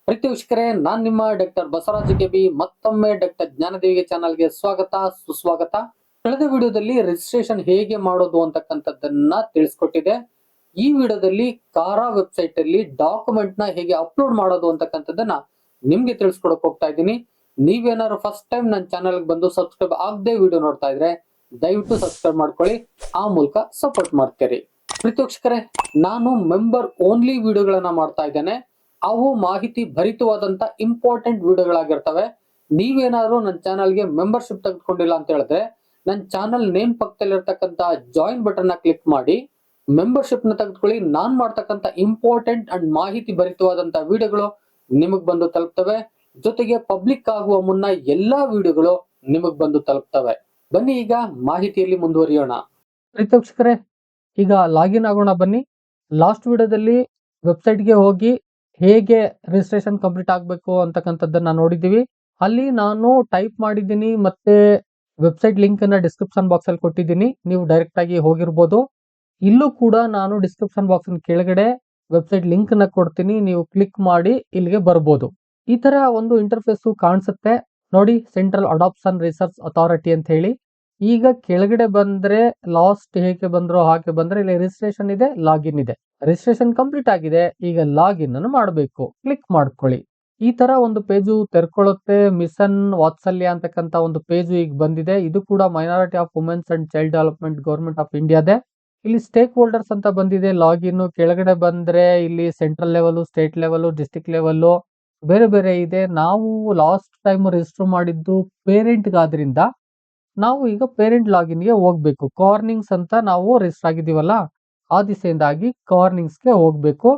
ಪ್ರೀತಿ ವೀಕ್ಷಕರೇ, ನಾನ್ ನಿಮ್ಮ doctor Basavaraj KB ಮತ್ತೊಮ್ಮೆ ಡಾಕ್ಟರ್ ಜ್ಞಾನದೇವಿಗೆ ಚಾನಲ್ಗೆ ಸ್ವಾಗತ ಸುಸ್ವಾಗತ. ಕಳೆದ ವಿಡಿಯೋದಲ್ಲಿ ರಿಜಿಸ್ಟ್ರೇಷನ್ ಹೇಗೆ ಮಾಡೋದು ಅಂತಕ್ಕಂಥದ್ದನ್ನ ತಿಳಿಸ್ಕೊಟ್ಟಿದೆ. ಈ ವಿಡಿಯೋದಲ್ಲಿ ಕಾರಾ ವೆಬ್ಸೈಟ್ ಅಲ್ಲಿ ಡಾಕ್ಯುಮೆಂಟ್ ನ ಹೇಗೆ ಅಪ್ಲೋಡ್ ಮಾಡೋದು ಅಂತಕ್ಕಂಥದ್ದನ್ನ ನಿಮ್ಗೆ ತಿಳಿಸ್ಕೊಡಕ್ ಹೋಗ್ತಾ ಇದ್ದೀನಿ. ನೀವೇನಾದ್ರು ಫಸ್ಟ್ ಟೈಮ್ ನನ್ನ ಚಾನಲ್ಗೆ ಬಂದು ಸಬ್ಸ್ಕ್ರೈಬ್ ಆಗದೆ ವಿಡಿಯೋ ನೋಡ್ತಾ ಇದ್ರೆ ದಯವಿಟ್ಟು ಸಬ್ಸ್ಕ್ರೈಬ್ ಮಾಡ್ಕೊಳ್ಳಿ, ಆ ಮೂಲಕ ಸಪೋರ್ಟ್ ಮಾಡ್ತೀರಿ. ಪ್ರೀತಿ ವೀಕ್ಷಕರೇ, ನಾನು ಮೆಂಬರ್ ಓನ್ಲಿ ವಿಡಿಯೋಗಳನ್ನ ಮಾಡ್ತಾ ಇದ್ದೇನೆ. ಅವು ಮಾಹಿತಿ ಭರಿತವಾದಂತ ಇಂಪಾರ್ಟೆಂಟ್ ವಿಡಿಯೋಗಳಾಗಿರ್ತವೆ. ನೀವೇನಾದ್ರೂ ನನ್ನ ಚಾನಲ್ಗೆ ಮೆಂಬರ್ಶಿಪ್ ತೆಗೆದುಕೊಂಡಿಲ್ಲ ಅಂತ ಹೇಳಿದ್ರೆ ನನ್ನ ಚಾನಲ್ ನೇಮ್ ಪಕ್ಕದಲ್ಲಿರ್ತಕ್ಕಂಥ ಜಾಯಿನ್ ಬಟನ್ ನ ಕ್ಲಿಕ್ ಮಾಡಿ ಮೆಂಬರ್ಶಿಪ್ ನ ತೆಗೆದುಕೊಳ್ಳಿ. ನಾನ್ ಮಾಡ್ತಕ್ಕಂಥ ಇಂಪಾರ್ಟೆಂಟ್ ಅಂಡ್ ಮಾಹಿತಿ ಭರಿತವಾದಂತ ವಿಡಿಯೋಗಳು ನಿಮಗ್ ಬಂದು ತಲುಪ್ತವೆ. ಜೊತೆಗೆ ಪಬ್ಲಿಕ್ ಆಗುವ ಮುನ್ನ ಎಲ್ಲಾ ವಿಡಿಯೋಗಳು ನಿಮಗ್ ಬಂದು ತಲುಪ್ತವೆ. ಬನ್ನಿ ಈಗ ಮಾಹಿತಿಯಲ್ಲಿ ಮುಂದುವರಿಯೋಣ. ವೀಕ್ಷಕರೇ, ಈಗ ಲಾಗಿನ್ ಆಗೋಣ ಬನ್ನಿ. ಲಾಸ್ಟ್ ವಿಡಿಯೋದಲ್ಲಿ ವೆಬ್ಸೈಟ್ಗೆ ಹೋಗಿ ಹೇಗೆ ರಿಜಿಸ್ಟ್ರೇಷನ್ ಕಂಪ್ಲೀಟ್ ಆಗಬೇಕು ಅಂತಕ್ಕಂಥದ್ದನ್ನ ನೋಡಿದ್ದೀವಿ. ಅಲ್ಲಿ ನಾನು ಟೈಪ್ ಮಾಡಿದ್ದೀನಿ ಮತ್ತೆ ವೆಬ್ಸೈಟ್ ಲಿಂಕ್ ಅನ್ನ ಡಿಸ್ಕ್ರಿಪ್ಷನ್ ಬಾಕ್ಸ್ ಅಲ್ಲಿ ಕೊಟ್ಟಿದ್ದೀನಿ, ನೀವು ಡೈರೆಕ್ಟ್ ಆಗಿ ಹೋಗಿರ್ಬೋದು. ಇಲ್ಲೂ ಕೂಡ ನಾನು ಡಿಸ್ಕ್ರಿಪ್ಷನ್ ಬಾಕ್ಸ್ ಕೆಳಗಡೆ ವೆಬ್ಸೈಟ್ ಲಿಂಕ್ ನ ಕೊಡ್ತೀನಿ, ನೀವು ಕ್ಲಿಕ್ ಮಾಡಿ ಇಲ್ಲಿಗೆ ಬರ್ಬೋದು. ಈ ತರ ಒಂದು ಇಂಟರ್ಫೇಸ್ ಕಾಣಿಸುತ್ತೆ ನೋಡಿ, ಸೆಂಟ್ರಲ್ ಅಡಾಪ್ಷನ್ ರಿಸರ್ಚ್ ಅಥಾರಿಟಿ ಅಂತ ಹೇಳಿ. ಈಗ ಕೆಳಗಡೆ ಬಂದ್ರೆ ಲಾಸ್ಟ್ ಹೇಗೆ ಬಂದ್ರೋ ಹಾಗೆ ಬಂದ್ರೆ ಇಲ್ಲಿ ರಿಜಿಸ್ಟ್ರೇಷನ್ ಇದೆ, ಲಾಗಿನ್ ಇದೆ. ರಿಜಿಸ್ಟ್ರೇಷನ್ ಕಂಪ್ಲೀಟ್ ಆಗಿದೆ, ಈಗ ಲಾಗಿನ್ ಅನ್ನು ಮಾಡಬೇಕು. ಕ್ಲಿಕ್ ಮಾಡ್ಕೊಳ್ಳಿ. ಈ ತರ ಒಂದು ಪೇಜು ತೆರ್ಕೊಳ್ಳುತ್ತೆ. ಮಿಷನ್ ವಾತ್ಸಲ್ಯ ಅಂತಕ್ಕಂತ ಒಂದು ಪೇಜು ಈಗ ಬಂದಿದೆ. ಇದು ಕೂಡ minority of womens and child development government of ಇಂಡಿಯಾದೆ. ಇಲ್ಲಿ ಸ್ಟೇಕ್ ಹೋಲ್ಡರ್ಸ್ ಅಂತ ಬಂದಿದೆ. ಲಾಗಿನ್ ಕೆಳಗಡೆ ಬಂದ್ರೆ ಇಲ್ಲಿ central level, state level, district level ಬೇರೆ ಬೇರೆ ಇದೆ. ನಾವು ಲಾಸ್ಟ್ ಟೈಮ್ ರಿಜಿಸ್ಟರ್ ಮಾಡಿದ್ದು ಪೇರೆಂಟ್ ಗಾದ್ರಿಂದ ನಾವು ಈಗ ಪೇರೆಂಟ್ ಲಾಗಿನ್ಗೆ ಹೋಗ್ಬೇಕು. ಕಾರ್ನಿಂಗ್ಸ್ ಅಂತ ನಾವು ರಿಜಿಸ್ಟರ್ ಆಗಿದ್ದೀವಲ್ಲ, ಆ ದಿಸೆಯಿಂದಾಗಿ ಕಾರ್ನಿಂಗ್ಸ್ಗೆ ಹೋಗ್ಬೇಕು.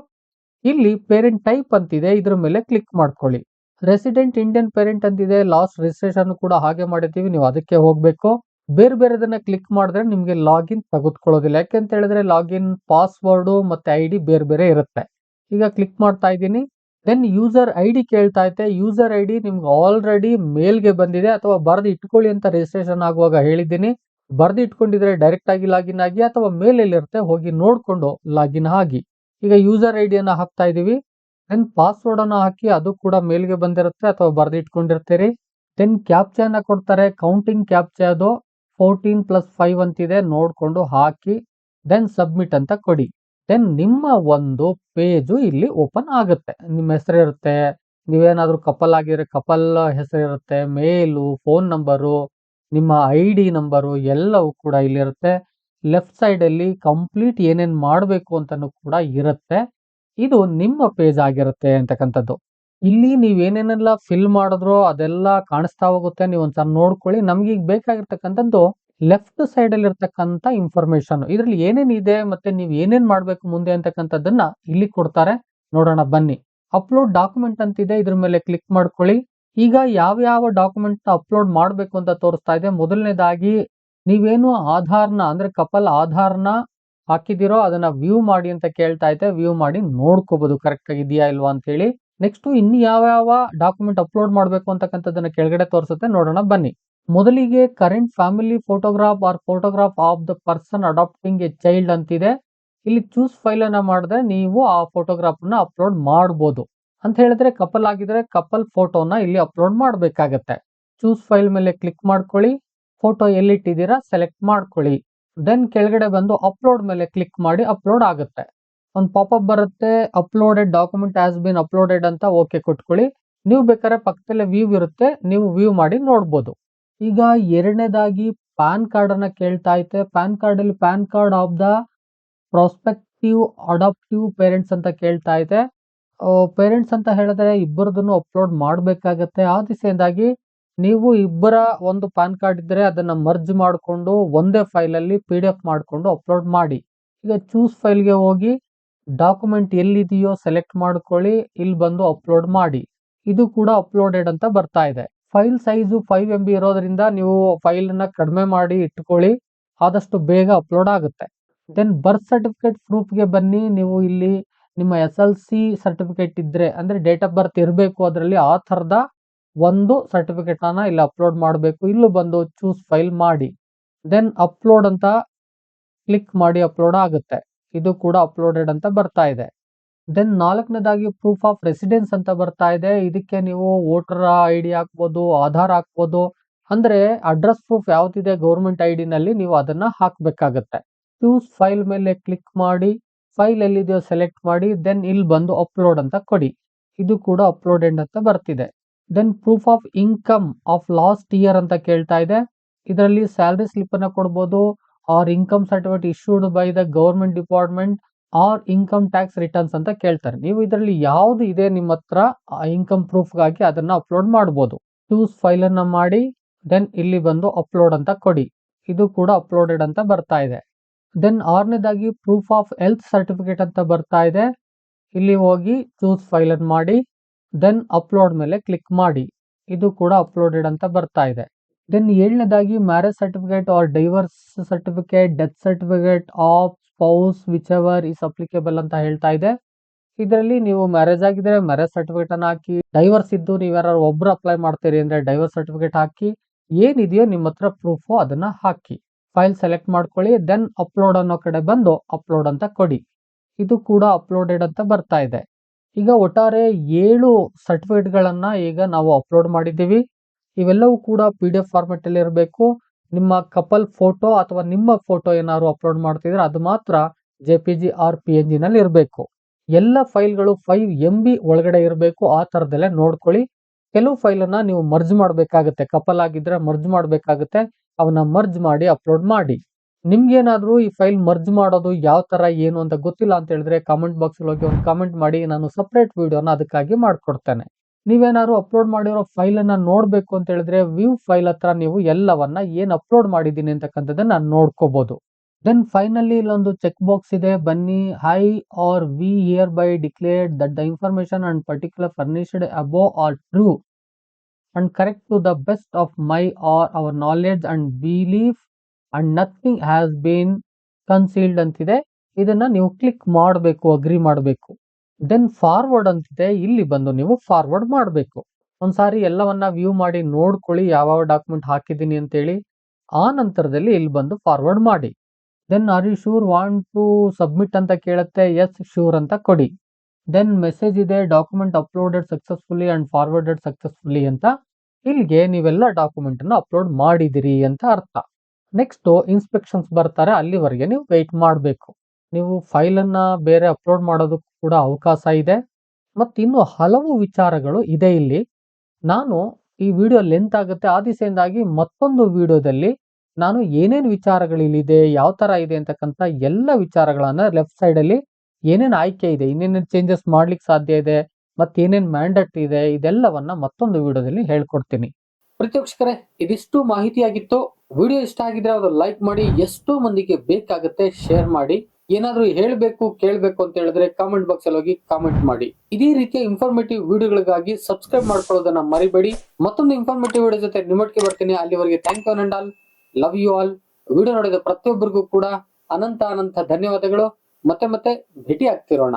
ಇಲ್ಲಿ ಪೇರೆಂಟ್ ಟೈಪ್ ಅಂತಿದೆ, ಇದ್ರ ಮೇಲೆ ಕ್ಲಿಕ್ ಮಾಡ್ಕೊಳ್ಳಿ. ರೆಸಿಡೆಂಟ್ ಇಂಡಿಯನ್ ಪೇರೆಂಟ್ ಅಂತಿದೆ. ಲಾಸ್ಟ್ ರಿಜಿಸ್ಟ್ರೇಷನ್ ಕೂಡ ಹಾಗೆ ಮಾಡಿದ್ದೀವಿ, ನೀವು ಅದಕ್ಕೆ ಹೋಗ್ಬೇಕು. ಬೇರೆ ಬೇರೆದನ್ನ ಕ್ಲಿಕ್ ಮಾಡಿದ್ರೆ ನಿಮ್ಗೆ ಲಾಗಿನ್ ತೆಗೆದುಕೊಳ್ಳೋದಿಲ್ಲ. ಯಾಕೆಂತ ಹೇಳಿದ್ರೆ ಲಾಗಿನ್ ಪಾಸ್ವರ್ಡ್ ಮತ್ತೆ ಐಡಿ ಬೇರೆ ಬೇರೆ ಇರುತ್ತೆ. ಈಗ ಕ್ಲಿಕ್ ಮಾಡ್ತಾ ಇದ್ದೀನಿ. ದೆನ್ ಯೂಸರ್ ಐಡಿ ಕೇಳ್ತಾ ಐತೆ. ಯೂಸರ್ ಐಡಿ ನಿಮ್ಗೆ ಆಲ್ರೆಡಿ ಮೇಲ್ಗೆ ಬಂದಿದೆ ಅಥವಾ ಬರ್ದು ಇಟ್ಕೊಳ್ಳಿ ಅಂತ ರಿಜಿಸ್ಟ್ರೇಷನ್ ಆಗುವಾಗ ಹೇಳಿದ್ದೀನಿ. ಬರ್ದು ಇಟ್ಕೊಂಡಿದ್ರೆ ಡೈರೆಕ್ಟ್ ಆಗಿ ಲಾಗಿನ್ ಆಗಿ, ಅಥವಾ ಮೇಲಿರುತ್ತೆ ಹೋಗಿ ನೋಡ್ಕೊಂಡು ಲಾಗಿನ್ ಆಗಿ. ಈಗ ಯೂಸರ್ ಐಡಿಯನ್ನ ಹಾಕ್ತಾ ಇದೀವಿ. ದೆನ್ ಪಾಸ್ವರ್ಡ್ ಅನ್ನ ಹಾಕಿ, ಅದು ಕೂಡ ಮೇಲ್ಗೆ ಬಂದಿರುತ್ತೆ ಅಥವಾ ಬರ್ದು ಇಟ್ಕೊಂಡಿರ್ತೀರಿ. ದೆನ್ ಕ್ಯಾಪ್ಚಾನ ಕೊಡ್ತಾರೆ, ಕೌಂಟಿಂಗ್ ಕ್ಯಾಪ್ಚಾ ಅದು 14+5 ಅಂತಿದೆ, ನೋಡ್ಕೊಂಡು ಹಾಕಿ ದೆನ್ ಸಬ್ಮಿಟ್ ಅಂತ ಕೊಡಿ. ದೆನ್ ನಿಮ್ಮ ಒಂದು ಪೇಜು ಇಲ್ಲಿ ಓಪನ್ ಆಗುತ್ತೆ. ನಿಮ್ಮ ಹೆಸರು ಇರುತ್ತೆ, ನೀವೇನಾದ್ರೂ ಕಪಲ್ ಆಗಿದ್ರೆ ಕಪಲ್ ಹೆಸರು ಇರುತ್ತೆ, ಮೇಲು, ಫೋನ್ ನಂಬರು, ನಿಮ್ಮ ಐಡಿ ನಂಬರು ಎಲ್ಲವೂ ಕೂಡ ಇಲ್ಲಿರುತ್ತೆ. ಲೆಫ್ಟ್ ಸೈಡ್ ಅಲ್ಲಿ ಕಂಪ್ಲೀಟ್ ಏನೇನ್ ಮಾಡಬೇಕು ಅಂತಾನು ಕೂಡ ಇರುತ್ತೆ. ಇದು ನಿಮ್ಮ ಪೇಜ್ ಆಗಿರುತ್ತೆ ಅಂತಕ್ಕಂಥದ್ದು. ಇಲ್ಲಿ ನೀವೇನೇನೆಲ್ಲ ಫಿಲ್ ಮಾಡಿದ್ರೋ ಅದೆಲ್ಲ ಕಾಣಿಸ್ತಾ ಹೋಗುತ್ತೆ. ನೀವು ಒಂದ್ಸಲ ನೋಡ್ಕೊಳ್ಳಿ. ನಮ್ಗೆ ಈಗ ಬೇಕಾಗಿರ್ತಕ್ಕಂಥದ್ದು ಲೆಫ್ಟ್ ಸೈಡ್ ಅಲ್ಲಿ ಇರ್ತಕ್ಕಂಥ ಇನ್ಫಾರ್ಮೇಶನ್. ಇದ್ರಲ್ಲಿ ಏನೇನಿದೆ ಮತ್ತೆ ನೀವು ಏನೇನ್ ಮಾಡ್ಬೇಕು ಮುಂದೆ ಅಂತಕ್ಕಂಥದ್ದನ್ನ ಇಲ್ಲಿ ಕೊಡ್ತಾರೆ. ನೋಡೋಣ ಬನ್ನಿ. ಅಪ್ಲೋಡ್ ಡಾಕ್ಯುಮೆಂಟ್ ಅಂತಿದೆ, ಇದ್ರ ಮೇಲೆ ಕ್ಲಿಕ್ ಮಾಡ್ಕೊಳ್ಳಿ. ಈಗ ಯಾವ ಯಾವ ಡಾಕ್ಯುಮೆಂಟ್ ನ ಅಪ್ಲೋಡ್ ಮಾಡ್ಬೇಕು ಅಂತ ತೋರಿಸ್ತಾ ಇದೆ. ಮೊದಲನೇದಾಗಿ ನೀವೇನು ಆಧಾರ್ನ ಅಂದ್ರೆ ಕಪಲ್ ಆಧಾರ್ನ ಹಾಕಿದಿರೋ ಅದನ್ನ ವ್ಯೂ ಮಾಡಿ ಅಂತ ಕೇಳ್ತಾ ಐತೆ. ವ್ಯೂ ಮಾಡಿ ನೋಡ್ಕೋಬಹುದು ಕರೆಕ್ಟ್ ಆಗಿದೆಯಾ ಇಲ್ವಾ ಅಂತ ಹೇಳಿ. ನೆಕ್ಸ್ಟ್ ಇನ್ನು ಯಾವ ಯಾವ ಡಾಕ್ಯುಮೆಂಟ್ ಅಪ್ಲೋಡ್ ಮಾಡ್ಬೇಕು ಅಂತಕ್ಕಂಥದ್ದನ್ನ ಕೆಳಗಡೆ ತೋರಿಸುತ್ತೆ, ನೋಡೋಣ ಬನ್ನಿ. ಮೊದಲಿಗೆ current family photograph or photograph of the person adopting a child ಅಂತಿದೆ. ಇಲ್ಲಿ ಚೂಸ್ ಫೈಲ್ ಅನ್ನ ಮಾಡಿದ್ರೆ ನೀವು ಆ ಫೋಟೋಗ್ರಾಫ್ ನ ಅಪ್ಲೋಡ್ ಮಾಡಬಹುದು. ಅಂತ ಹೇಳಿದ್ರೆ ಕಪಲ್ ಆಗಿದ್ರೆ ಕಪಲ್ ಫೋಟೋನ ಇಲ್ಲಿ ಅಪ್ಲೋಡ್ ಮಾಡಬೇಕಾಗತ್ತೆ. ಚೂಸ್ ಫೈಲ್ ಮೇಲೆ ಕ್ಲಿಕ್ ಮಾಡ್ಕೊಳ್ಳಿ. ಫೋಟೋ ಎಲ್ಲಿಟ್ಟಿದ್ದೀರಾ ಸೆಲೆಕ್ಟ್ ಮಾಡ್ಕೊಳ್ಳಿ. ದೆನ್ ಕೆಳಗಡೆ ಬಂದು ಅಪ್ಲೋಡ್ ಮೇಲೆ ಕ್ಲಿಕ್ ಮಾಡಿ ಅಪ್ಲೋಡ್ ಆಗುತ್ತೆ. ಒಂದು ಪಾಪಪ್ ಬರುತ್ತೆ, uploaded document has been uploaded ಅಂತ ಓಕೆ ಕೊಟ್ಕೊಳ್ಳಿ. ನೀವು ಬೇಕಾದ್ರೆ ಪಕ್ಕದಲ್ಲೇ ವ್ಯೂ ಇರುತ್ತೆ, ನೀವು ವ್ಯೂ ಮಾಡಿ ನೋಡ್ಬೋದು. ಈಗ ಎರಡನೇದಾಗಿ ಪ್ಯಾನ್ ಕಾರ್ಡ್ ಅನ್ನ ಕೇಳ್ತಾ ಐತೆ. ಪ್ಯಾನ್ ಕಾರ್ಡ್ ಅಲ್ಲಿ PAN card of the prospective adaptive parents ಅಂತ ಕೇಳ್ತಾ ಐತೆ. ಪೇರೆಂಟ್ಸ್ ಅಂತ ಹೇಳಿದ್ರೆ ಇಬ್ಬರದನ್ನು ಅಪ್ಲೋಡ್ ಮಾಡಬೇಕಾಗತ್ತೆ. ಆ ದಿಸೆಯಿಂದಾಗಿ ನೀವು ಇಬ್ಬರ ಒಂದು ಪ್ಯಾನ್ ಕಾರ್ಡ್ ಇದ್ರೆ ಅದನ್ನ ಮರ್ಜ್ ಮಾಡಿಕೊಂಡು ಒಂದೇ ಫೈಲ್ ಅಲ್ಲಿ PDF ಮಾಡಿಕೊಂಡು ಅಪ್ಲೋಡ್ ಮಾಡಿ. ಈಗ ಚೂಸ್ ಫೈಲ್ಗೆ ಹೋಗಿ ಡಾಕ್ಯುಮೆಂಟ್ ಎಲ್ಲಿದೆಯೋ ಸೆಲೆಕ್ಟ್ ಮಾಡ್ಕೊಳ್ಳಿ, ಇಲ್ಲಿ ಬಂದು ಅಪ್ಲೋಡ್ ಮಾಡಿ. ಇದು ಕೂಡ ಅಪ್ಲೋಡೆಡ್ ಅಂತ ಬರ್ತಾ ಇದೆ. ಫೈಲ್ ಸೈಜು 5 MB ಇರೋದ್ರಿಂದ ನೀವು ಫೈಲ್ ನ ಕಡಿಮೆ ಮಾಡಿ ಇಟ್ಕೊಳ್ಳಿ, ಆದಷ್ಟು ಬೇಗ ಅಪ್ಲೋಡ್ ಆಗುತ್ತೆ. ದೆನ್ ಬರ್ತ್ ಸರ್ಟಿಫಿಕೇಟ್ ಪ್ರೂಫ್ಗೆ ಬನ್ನಿ. ನೀವು ಇಲ್ಲಿ ನಿಮ್ಮ SLC ಸರ್ಟಿಫಿಕೇಟ್ ಇದ್ರೆ ಅಂದ್ರೆ ಡೇಟ್ ಆಫ್ ಬರ್ತ್ ಇರಬೇಕು ಅದರಲ್ಲಿ, ಆ ಥರದ ಒಂದು ಸರ್ಟಿಫಿಕೇಟ್ ಅನ್ನ ಇಲ್ಲಿ ಅಪ್ಲೋಡ್ ಮಾಡಬೇಕು. ಇಲ್ಲೂ ಬಂದು ಚೂಸ್ ಫೈಲ್ ಮಾಡಿ ದೆನ್ ಅಪ್ಲೋಡ್ ಅಂತ ಕ್ಲಿಕ್ ಮಾಡಿ ಅಪ್ಲೋಡ್ ಆಗುತ್ತೆ. ಇದು ಕೂಡ ಅಪ್ಲೋಡೆಡ್ ಅಂತ ಬರ್ತಾ ಇದೆ. ದೆನ್ ನಾಲ್ಕನೇದಾಗಿ ಪ್ರೂಫ್ ಆಫ್ ರೆಸಿಡೆನ್ಸ್ ಅಂತ ಬರ್ತಾ ಇದೆ. ಇದಕ್ಕೆ ನೀವು ವೋಟರ್ ID ಹಾಕ್ಬೋದು, ಆಧಾರ್ ಹಾಕ್ಬೋದು. ಅಂದ್ರೆ ಅಡ್ರೆಸ್ ಪ್ರೂಫ್ ಯಾವ್ದಿದೆ ಗೌರ್ಮೆಂಟ್ ID ನಲ್ಲಿ ನೀವು ಅದನ್ನ ಹಾಕ್ಬೇಕಾಗತ್ತೆ. ಚೂಸ್ ಫೈಲ್ ಮೇಲೆ ಕ್ಲಿಕ್ ಮಾಡಿ, ಫೈಲ್ ಎಲ್ಲಿದೆಯೋ ಸೆಲೆಕ್ಟ್ ಮಾಡಿ, ದೆನ್ ಇಲ್ಲಿ ಬಂದು ಅಪ್ಲೋಡ್ ಅಂತ ಕೊಡಿ. ಇದು ಕೂಡ ಅಪ್ಲೋಡೆಡ್ ಅಂತ ಬರ್ತಿದೆ. Then proof of income of last year ಅಂತ ಕೇಳ್ತಾ ಇದೆ. ಇದರಲ್ಲಿ ಸ್ಯಾಲರಿ ಸ್ಲಿಪ್ ಅನ್ನ ಕೊಡ್ಬೋದು, or income certificate issued by the government department or income tax returns ಅಂತ ಕೇಳ್ತಾರೆ. ನೀವು ಇದರಲ್ಲಿ ಯಾವ್ದು ಇದೆ ನಿಮ್ಮ ಹತ್ರ ಇನ್ಕಮ್ ಪ್ರೂಫ್ ಗಾಗಿ ಅದನ್ನ ಅಪ್ಲೋಡ್ ಮಾಡಬಹುದು. ಚೂಸ್ ಫೈಲ್ ಅನ್ನ ಮಾಡಿ, ದೆನ್ ಇಲ್ಲಿ ಬಂದು ಅಪ್ಲೋಡ್ ಅಂತ ಕೊಡಿ. ಇದು ಕೂಡ ಅಪ್ಲೋಡೆಡ್ ಅಂತ ಬರ್ತಾ ಇದೆ. ದೆನ್ ಆರನೇದಾಗಿ ಪ್ರೂಫ್ ಆಫ್ ಹೆಲ್ತ್ ಸರ್ಟಿಫಿಕೇಟ್ ಅಂತ ಬರ್ತಾ ಇದೆ. ಇಲ್ಲಿ ಹೋಗಿ ಚೂಸ್ ಫೈಲ್ ಅನ್ನು ಮಾಡಿ, ದೆನ್ ಅಪ್ಲೋಡ್ ಮೇಲೆ ಕ್ಲಿಕ್ ಮಾಡಿ. ಇದು ಕೂಡ ಅಪ್ಲೋಡೆಡ್ ಅಂತ ಬರ್ತಾ ಇದೆ. ದೆನ್ ಏಳನೇದಾಗಿ marriage certificate or divorce certificate, death certificate of spouse whichever is applicable ಅಂತ ಹೇಳ್ತಾ ಇದೆ. ಇದರಲ್ಲಿ ನೀವು ಮ್ಯಾರೇಜ್ ಆಗಿದ್ರೆ ಮ್ಯಾರೇಜ್ ಸರ್ಟಿಫಿಕೇಟ್ ಅನ್ನ ಹಾಕಿ, ಡೈವರ್ಸ್ ಇದ್ದು ನೀವು ಯಾರು ಒಬ್ರು ಅಪ್ಲೈ ಮಾಡ್ತೀರಿ ಅಂದ್ರೆ ಡೈವರ್ಸ್ ಸರ್ಟಿಫಿಕೇಟ್ ಹಾಕಿ, ಏನಿದೆಯೋ ನಿಮ್ಮ ಹತ್ರ ಪ್ರೂಫ್ ಅದನ್ನ ಹಾಕಿ. ಫೈಲ್ ಸೆಲೆಕ್ಟ್ ಮಾಡ್ಕೊಳ್ಳಿ, ದೆನ್ ಅಪ್ಲೋಡ್ ಅನ್ನೋ ಕಡೆ ಬಂದು ಅಪ್ಲೋಡ್ ಅಂತ ಕೊಡಿ. ಇದು ಕೂಡ ಅಪ್ಲೋಡೆಡ್ ಅಂತ ಬರ್ತಾ ಇದೆ. ಈಗ ಒಟ್ಟಾರೆ 7 ಸರ್ಟಿಫಿಕೇಟ್ ಗಳನ್ನ ಈಗ ನಾವು ಅಪ್ಲೋಡ್ ಮಾಡಿದ್ದೀವಿ. ಇವೆಲ್ಲವೂ ಕೂಡ PDF ಫಾರ್ಮೆಟ್ ಅಲ್ಲಿ ಇರಬೇಕು. ನಿಮ್ಮ ಕಪಲ್ ಫೋಟೋ ಅಥವಾ ನಿಮ್ಮ ಫೋಟೋ ಏನಾದ್ರು ಅಪ್ಲೋಡ್ ಮಾಡ್ತಿದ್ರೆ ಅದು ಮಾತ್ರ JPG ಆರ್ PNG ನಲ್ಲಿ ಇರಬೇಕು. ಎಲ್ಲ ಫೈಲ್ಗಳು 5 MB ಒಳಗಡೆ ಇರಬೇಕು. ಆ ತರದಲ್ಲೇ ನೋಡ್ಕೊಳ್ಳಿ. ಕೆಲವು ಫೈಲ್ ಅನ್ನ ನೀವು ಮರ್ಜ್ ಮಾಡಬೇಕಾಗುತ್ತೆ, ಕಪಲ್ ಆಗಿದ್ರೆ ಮರ್ಜ್ ಮಾಡಬೇಕಾಗುತ್ತೆ. ಅವನ್ನ ಮರ್ಜ್ ಮಾಡಿ ಅಪ್ಲೋಡ್ ಮಾಡಿ. ನಿಮ್ಗೇನಾದ್ರೂ ಈ ಫೈಲ್ ಮರ್ಜ್ ಮಾಡೋದು ಯಾವ ತರ ಏನು ಅಂತ ಗೊತ್ತಿಲ್ಲ ಅಂತ ಹೇಳಿದ್ರೆ ಕಾಮೆಂಟ್ ಬಾಕ್ಸ್ ಅಲ್ಲಿ ಹೋಗಿ ಒಂದು ಕಾಮೆಂಟ್ ಮಾಡಿ, ನಾನು ಸಪರೇಟ್ ವಿಡಿಯೋನ ಅದಕ್ಕಾಗಿ ಮಾಡ್ಕೊಡ್ತೇನೆ. ನೀವೇನಾದ್ರು ಅಪ್ಲೋಡ್ ಮಾಡಿರೋ ಫೈಲ್ ಅನ್ನ ನೋಡ್ಬೇಕು ಅಂತ ಹೇಳಿದ್ರೆ ವ್ಯೂ ಫೈಲ್ ಹತ್ರ ನೀವು ಎಲ್ಲವನ್ನ ಏನ್ ಅಪ್ಲೋಡ್ ಮಾಡಿದೀನಿ ಅಂತಕ್ಕಂಥದ್ದನ್ನ ನೋಡ್ಕೋಬಹುದು. ದೆನ್ ಫೈನಲಿ ಇಲ್ಲೊಂದು ಚೆಕ್ ಬಾಕ್ಸ್ ಇದೆ. ಬನ್ನಿ, I or we hereby declared that the information and particular furnished above are true and correct to the best of my or our knowledge and belief and nothing has been concealed ಅಂತಿದೆ. ಇದನ್ನ ನೀವು click ಮಾಡಬೇಕು, agri ಮಾಡಬೇಕು. Then forward ಅಂತಿದೆ, ಇಲ್ಲಿ ಬಂದು ನೀವು forward ಮಾಡಬೇಕು. ಒಂದ್ಸಾರಿ ಎಲ್ಲವನ್ನ ವ್ಯೂ ಮಾಡಿ ನೋಡ್ಕೊಳ್ಳಿ ಯಾವ ಡಾಕ್ಯುಮೆಂಟ್ ಹಾಕಿದ್ದೀನಿ ಅಂತೇಳಿ. ಆ ನಂತರದಲ್ಲಿ ಇಲ್ಲಿ ಬಂದು ಫಾರ್ವರ್ಡ್ ಮಾಡಿ. Then are you sure want to submit ಅಂತ ಕೇಳುತ್ತೆ, ಎಸ್ ಶೂರ್ ಅಂತ ಕೊಡಿ. ದೆನ್ ಮೆಸೇಜ್ ಇದೆ, document uploaded successfully and forwarded successfully ಅಂತ. ಇಲ್ಲಿಗೆ ನೀವೆಲ್ಲ ಡಾಕ್ಯುಮೆಂಟ್ ಅನ್ನು ಅಪ್ಲೋಡ್ ಮಾಡಿದಿರಿ ಅಂತ ಅರ್ಥ. ನೆಕ್ಸ್ಟ್ ಇನ್ಸ್ಪೆಕ್ಷನ್ಸ್ ಬರ್ತಾರೆ, ಅಲ್ಲಿವರೆಗೆ ನೀವು ವೆಯ್ಟ್ ಮಾಡಬೇಕು. ನೀವು ಫೈಲ್ ಅನ್ನ ಬೇರೆ ಅಪ್ಲೋಡ್ ಮಾಡೋದಕ್ಕೂ ಕೂಡ ಅವಕಾಶ ಇದೆ. ಮತ್ತು ಇನ್ನು ಹಲವು ವಿಚಾರಗಳು ಇದೆ ಇಲ್ಲಿ. ನಾನು ಈ ವಿಡಿಯೋ ಲೆಂತ್ ಆಗುತ್ತೆ, ಆ ದಿಸೆಯಿಂದಾಗಿ ಮತ್ತೊಂದು ವಿಡಿಯೋದಲ್ಲಿ ನಾನು ಏನೇನು ವಿಚಾರಗಳು ಇಲ್ಲಿದೆ, ಯಾವ ತರ ಇದೆ ಅಂತಕ್ಕಂಥ ಎಲ್ಲ ವಿಚಾರಗಳನ್ನ ಲೆಫ್ಟ್ ಸೈಡ್ ಅಲ್ಲಿ ಏನೇನು ಆಯ್ಕೆ ಇದೆ, ಇನ್ನೇನೇನು ಚೇಂಜಸ್ ಮಾಡ್ಲಿಕ್ಕೆ ಸಾಧ್ಯ ಇದೆ, ಮತ್ತೇನೇನು ಮ್ಯಾಂಡೇಟ್ ಇದೆ, ಇದೆಲ್ಲವನ್ನ ಮತ್ತೊಂದು ವಿಡಿಯೋದಲ್ಲಿ ಹೇಳ್ಕೊಡ್ತೀನಿ. ಪ್ರೀತಿವೀಕ್ಷಕರೇ, ಇದಿಷ್ಟು ಮಾಹಿತಿಯಾಗಿತ್ತು. ವಿಡಿಯೋ ಇಷ್ಟ ಆಗಿದ್ರೆ ಅದು ಲೈಕ್ ಮಾಡಿ, ಎಷ್ಟೋ ಮಂದಿಗೆ ಬೇಕಾಗುತ್ತೆ ಶೇರ್ ಮಾಡಿ. ಏನಾದ್ರೂ ಹೇಳ್ಬೇಕು ಕೇಳ್ಬೇಕು ಅಂತ ಹೇಳಿದ್ರೆ ಕಾಮೆಂಟ್ ಬಾಕ್ಸ್ ಅಲ್ಲಿ ಹೋಗಿ ಕಾಮೆಂಟ್ ಮಾಡಿ. ಇದೇ ರೀತಿಯ ಇನ್ಫಾರ್ಮೇಟಿವ್ ವಿಡಿಯೋಗಳಿಗಾಗಿ ಸಬ್ಸ್ಕ್ರೈಬ್ ಮಾಡ್ಕೊಳ್ಳೋದನ್ನ ಮರಿಬೇಡಿ. ಮತ್ತೊಂದು ಇನ್ಫಾರ್ಮೇಟಿವ್ ವಿಡಿಯೋ ಜೊತೆ ನಿಮ್ಮೊಟ್ಟಿಗೆ ಬರ್ತೀನಿ. ಅಲ್ಲಿವರೆಗೆ thank you and all, love you all. Video ನೋಡಿದ ಪ್ರತಿಯೊಬ್ಬರಿಗೂ ಕೂಡ ಅನಂತ ಧನ್ಯವಾದಗಳು. ಮತ್ತೆ ಭೇಟಿ ಆಗ್ತಿರೋಣ.